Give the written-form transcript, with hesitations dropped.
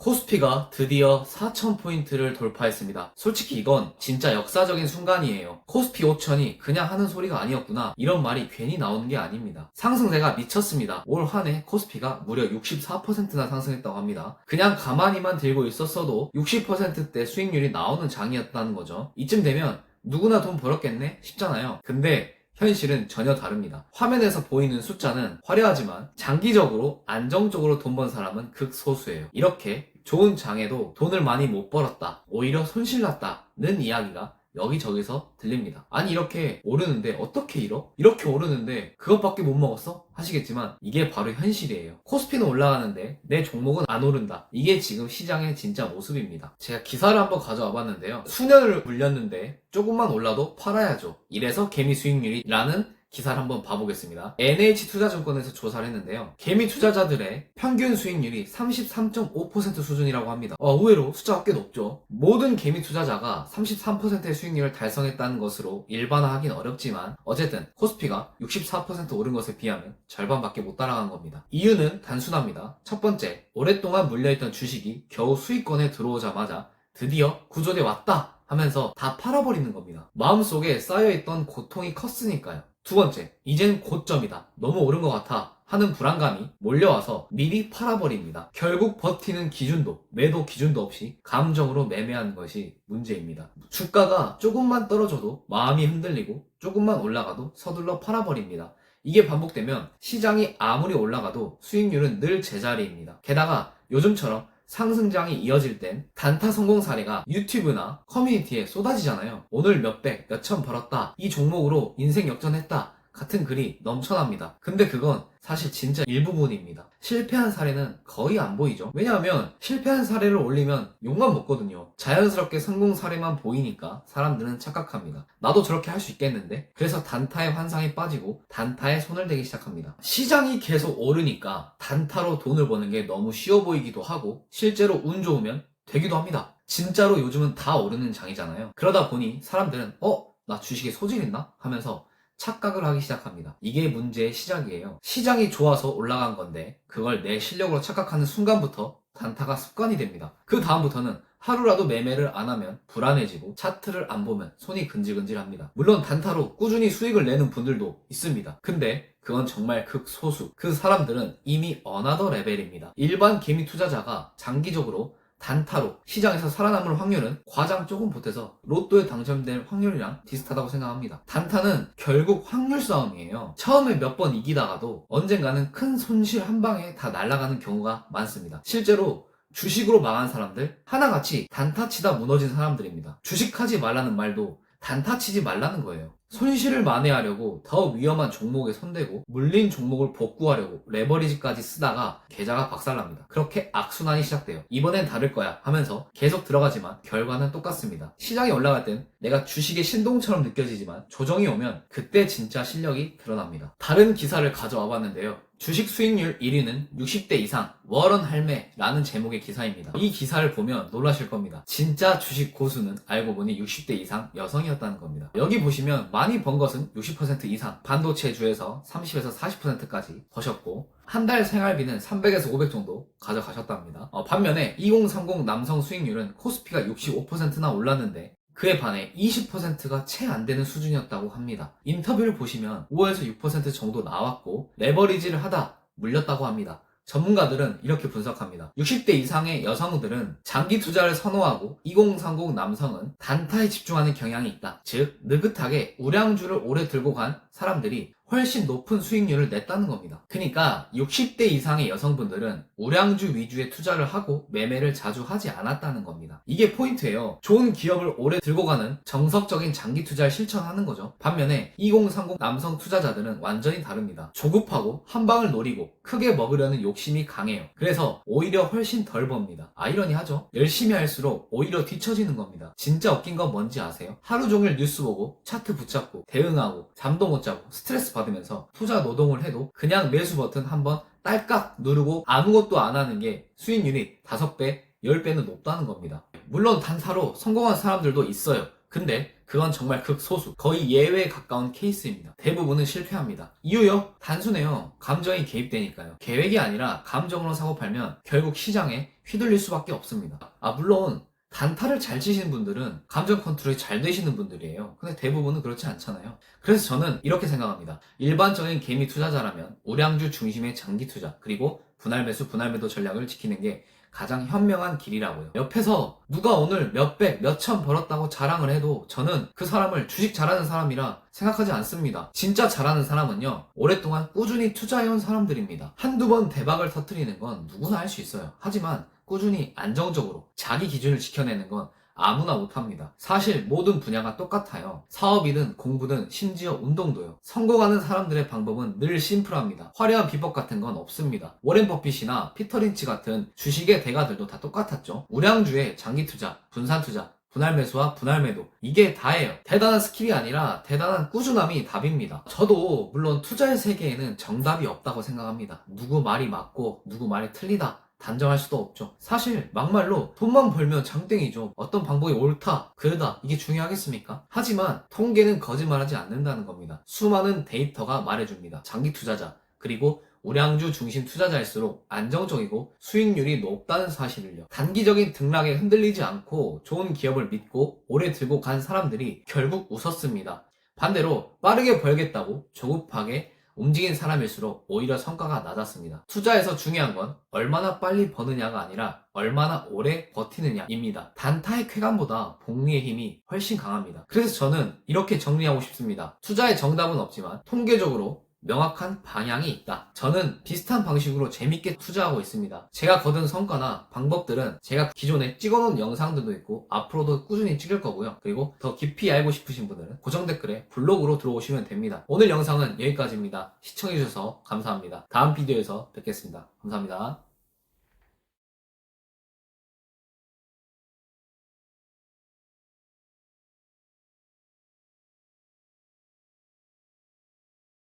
코스피가 드디어 4,000포인트를 돌파했습니다. 솔직히 이건 진짜 역사적인 순간이에요. 코스피 5천이 그냥 하는 소리가 아니었구나, 이런 말이 괜히 나오는 게 아닙니다. 상승세가 미쳤습니다. 올 한 해 코스피가 무려 64%나 상승했다고 합니다. 그냥 가만히만 들고 있었어도 60%대 수익률이 나오는 장이었다는 거죠. 이쯤 되면 누구나 돈 벌었겠네 싶잖아요. 근데 현실은 전혀 다릅니다. 화면에서 보이는 숫자는 화려하지만 장기적으로 안정적으로 돈 번 사람은 극소수예요. 이렇게 좋은 장에도 돈을 많이 못 벌었다, 오히려 손실났다는 이야기가 여기저기서 들립니다. 아니, 이렇게 오르는데 어떻게 잃어? 이렇게 오르는데 그것밖에 못 먹었어? 하시겠지만 이게 바로 현실이에요. 코스피는 올라가는데 내 종목은 안 오른다. 이게 지금 시장의 진짜 모습입니다. 제가 기사를 한번 가져와 봤는데요. 수년을 물렸는데 조금만 올라도 팔아야죠. 이래서 개미 수익률이라는 기사를 한번 봐보겠습니다. NH투자증권에서 조사를 했는데요. 개미 투자자들의 평균 수익률이 33.5% 수준이라고 합니다. 의외로 숫자가 꽤 높죠. 모든 개미 투자자가 33%의 수익률을 달성했다는 것으로 일반화하긴 어렵지만 어쨌든 코스피가 64% 오른 것에 비하면 절반밖에 못 따라간 겁니다. 이유는 단순합니다. 첫 번째, 오랫동안 물려있던 주식이 겨우 수익권에 들어오자마자 드디어 구조대 왔다 하면서 다 팔아버리는 겁니다. 마음속에 쌓여있던 고통이 컸으니까요. 두 번째, 이젠 고점이다, 너무 오른 것 같아 하는 불안감이 몰려와서 미리 팔아버립니다. 결국 버티는 기준도, 매도 기준도 없이 감정으로 매매하는 것이 문제입니다. 주가가 조금만 떨어져도 마음이 흔들리고 조금만 올라가도 서둘러 팔아버립니다. 이게 반복되면 시장이 아무리 올라가도 수익률은 늘 제자리입니다. 게다가 요즘처럼 상승장이 이어질 땐 단타 성공 사례가 유튜브나 커뮤니티에 쏟아지잖아요. 오늘 몇백, 몇천 벌었다, 이 종목으로 인생 역전했다 같은 글이 넘쳐납니다. 근데 그건 사실 진짜 일부분입니다. 실패한 사례는 거의 안 보이죠. 왜냐하면 실패한 사례를 올리면 욕만 먹거든요. 자연스럽게 성공 사례만 보이니까 사람들은 착각합니다. 나도 저렇게 할 수 있겠는데? 그래서 단타의 환상에 빠지고 단타에 손을 대기 시작합니다. 시장이 계속 오르니까 단타로 돈을 버는 게 너무 쉬워 보이기도 하고 실제로 운 좋으면 되기도 합니다. 진짜로 요즘은 다 오르는 장이잖아요. 그러다 보니 사람들은 나 주식에 소질 있나? 하면서 착각을 하기 시작합니다. 이게 문제의 시작이에요. 시장이 좋아서 올라간 건데 그걸 내 실력으로 착각하는 순간부터 단타가 습관이 됩니다. 그 다음부터는 하루라도 매매를 안 하면 불안해지고 차트를 안 보면 손이 근질근질합니다. 물론 단타로 꾸준히 수익을 내는 분들도 있습니다. 근데 그건 정말 극소수. 그 사람들은 이미 어나더 레벨입니다. 일반 개미 투자자가 장기적으로 단타로 시장에서 살아남을 확률은 과장 조금 보태서 로또에 당첨될 확률이랑 비슷하다고 생각합니다. 단타는 결국 확률 싸움이에요. 처음에 몇 번 이기다가도 언젠가는 큰 손실 한 방에 다 날아가는 경우가 많습니다. 실제로 주식으로 망한 사람들 하나같이 단타 치다 무너진 사람들입니다. 주식하지 말라는 말도 단타 치지 말라는 거예요. 손실을 만회하려고 더 위험한 종목에 손대고 물린 종목을 복구하려고 레버리지까지 쓰다가 계좌가 박살납니다. 그렇게 악순환이 시작돼요. 이번엔 다를 거야 하면서 계속 들어가지만 결과는 똑같습니다. 시장이 올라갈 땐 내가 주식의 신동처럼 느껴지지만 조정이 오면 그때 진짜 실력이 드러납니다. 다른 기사를 가져와 봤는데요. 주식 수익률 1위는 60대 이상 워런 할매라는 제목의 기사입니다. 이 기사를 보면 놀라실 겁니다. 진짜 주식 고수는 알고 보니 60대 이상 여성이었다는 겁니다. 여기 보시면 많이 번 것은 60% 이상, 반도체주에서 30에서 40%까지 버셨고 한 달 생활비는 300에서 500 정도 가져가셨답니다. 반면에 2030 남성 수익률은 코스피가 65%나 올랐는데 그에 반해 20%가 채 안 되는 수준이었다고 합니다. 인터뷰를 보시면 5에서 6% 정도 나왔고 레버리지를 하다 물렸다고 합니다. 전문가들은 이렇게 분석합니다. 60대 이상의 여성들은 장기 투자를 선호하고 2030 남성은 단타에 집중하는 경향이 있다. 즉 느긋하게 우량주를 오래 들고 간 사람들이 훨씬 높은 수익률을 냈다는 겁니다. 그러니까 60대 이상의 여성분들은 우량주 위주의 투자를 하고 매매를 자주 하지 않았다는 겁니다. 이게 포인트예요. 좋은 기업을 오래 들고 가는 정석적인 장기 투자를 실천하는 거죠. 반면에 2030 남성 투자자들은 완전히 다릅니다. 조급하고 한 방을 노리고 크게 먹으려는 욕심이 강해요. 그래서 오히려 훨씬 덜 법니다. 아이러니하죠? 열심히 할수록 오히려 뒤처지는 겁니다. 진짜 웃긴 건 뭔지 아세요? 하루 종일 뉴스 보고 차트 붙잡고 대응하고 잠도 못 자고 스트레스 받으면서 투자 노동을 해도 그냥 매수 버튼 한번 딸깍 누르고 아무것도 안 하는 게 수익률이 5배, 10배는 높다는 겁니다. 물론 단타로 성공한 사람들도 있어요. 근데 그건 정말 극소수, 거의 예외에 가까운 케이스입니다. 대부분은 실패합니다. 이유요? 단순해요. 감정이 개입되니까요. 계획이 아니라 감정으로 사고 팔면 결국 시장에 휘둘릴 수밖에 없습니다. 물론 단타를 잘 치시는 분들은 감정 컨트롤이 잘 되시는 분들이에요. 근데 대부분은 그렇지 않잖아요. 그래서 저는 이렇게 생각합니다. 일반적인 개미 투자자라면 우량주 중심의 장기 투자, 그리고 분할 매수, 분할 매도 전략을 지키는 게 가장 현명한 길이라고요. 옆에서 누가 오늘 몇백, 몇천 벌었다고 자랑을 해도 저는 그 사람을 주식 잘하는 사람이라 생각하지 않습니다. 진짜 잘하는 사람은요, 오랫동안 꾸준히 투자해온 사람들입니다. 한두 번 대박을 터뜨리는 건 누구나 할 수 있어요. 하지만 꾸준히 안정적으로 자기 기준을 지켜내는 건 아무나 못합니다. 사실 모든 분야가 똑같아요. 사업이든 공부든 심지어 운동도요. 성공하는 사람들의 방법은 늘 심플합니다. 화려한 비법 같은 건 없습니다. 워렌 버핏이나 피터 린치 같은 주식의 대가들도 다 똑같았죠. 우량주의 장기 투자, 분산 투자, 분할 매수와 분할 매도, 이게 다예요. 대단한 스킬이 아니라 대단한 꾸준함이 답입니다. 저도 물론 투자의 세계에는 정답이 없다고 생각합니다. 누구 말이 맞고 누구 말이 틀리다 단정할 수도 없죠. 사실 막말로 돈만 벌면 장땡이죠. 어떤 방법이 옳다, 그르다, 이게 중요하겠습니까? 하지만 통계는 거짓말하지 않는다는 겁니다. 수많은 데이터가 말해줍니다. 장기 투자자, 그리고 우량주 중심 투자자일수록 안정적이고 수익률이 높다는 사실을요. 단기적인 등락에 흔들리지 않고 좋은 기업을 믿고 오래 들고 간 사람들이 결국 웃었습니다. 반대로 빠르게 벌겠다고 조급하게 움직인 사람일수록 오히려 성과가 낮았습니다. 투자에서 중요한 건 얼마나 빨리 버느냐가 아니라 얼마나 오래 버티느냐입니다. 단타의 쾌감보다 복리의 힘이 훨씬 강합니다. 그래서 저는 이렇게 정리하고 싶습니다. 투자의 정답은 없지만 통계적으로 명확한 방향이 있다. 저는 비슷한 방식으로 재밌게 투자하고 있습니다. 제가 거둔 성과나 방법들은 제가 기존에 찍어놓은 영상들도 있고 앞으로도 꾸준히 찍을 거고요. 그리고 더 깊이 알고 싶으신 분들은 고정 댓글에 블로그로 들어오시면 됩니다. 오늘 영상은 여기까지입니다. 시청해주셔서 감사합니다. 다음 비디오에서 뵙겠습니다. 감사합니다.